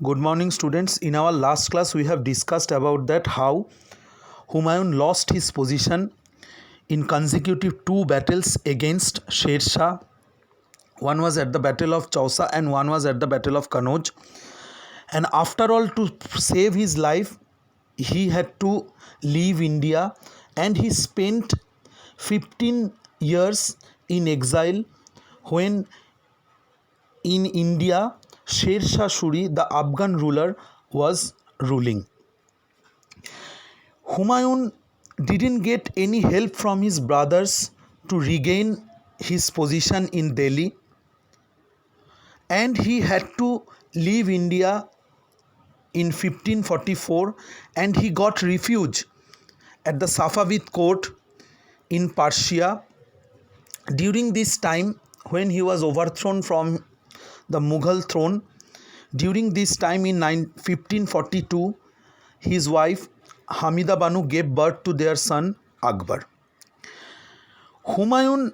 Good morning, students. In our last class we have discussed about that how Humayun lost his position in consecutive two battles against Sher Shah. One was at the Battle of Chausa and one was at the Battle of Kannauj. And after all, to save his life, he had to leave India, and he spent 15 years in exile when in India Sher Shah Suri, the Afghan ruler, was ruling. Humayun didn't get any help from his brothers to regain his position in Delhi, and he had to leave India in 1544, and he got refuge at the Safavid court in Persia. During this time, when he was overthrown from the Mughal throne, during this time in 1542, his wife Hamida Banu gave birth to their son Akbar. Humayun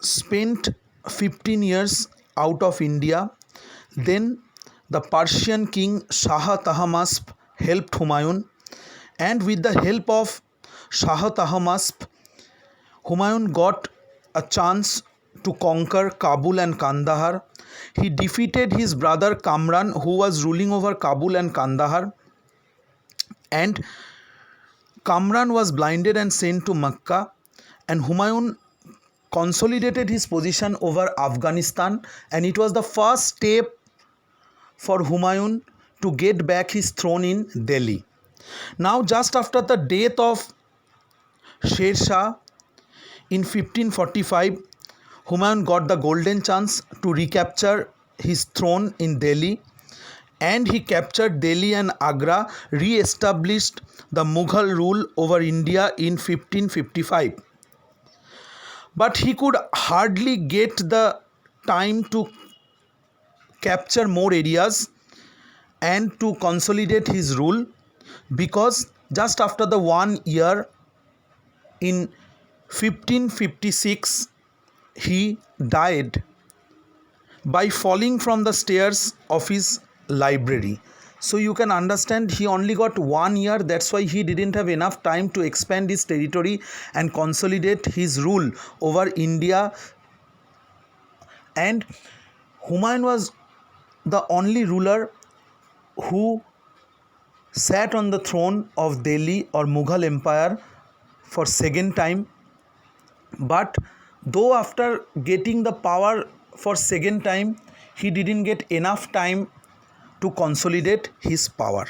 spent 15 years out of India. Then the Persian king Shah Tahmasp helped Humayun, and with the help of Shah Tahmasp, Humayun got a chance to conquer Kabul and Kandahar. He defeated his brother Kamran, who was ruling over Kabul and Kandahar, and Kamran was blinded and sent to Mecca, and Humayun consolidated his position over Afghanistan, and it was the first step for Humayun to get back his throne in Delhi. Now, just after the death of Sher Shah in 1545, Humayun got the golden chance to recapture his throne in Delhi, and he captured Delhi and Agra, re-established the Mughal rule over India in 1555. But he could hardly get the time to capture more areas and to consolidate his rule, because just after the 1 year in 1556, he died by falling from the stairs of his library. So you can understand, he only got 1 year. That's why he didn't have enough time to expand his territory and consolidate his rule over India. And Humayun was the only ruler who sat on the throne of Delhi or Mughal Empire for second time. But though after getting the power for second time, he didn't get enough time to consolidate his power.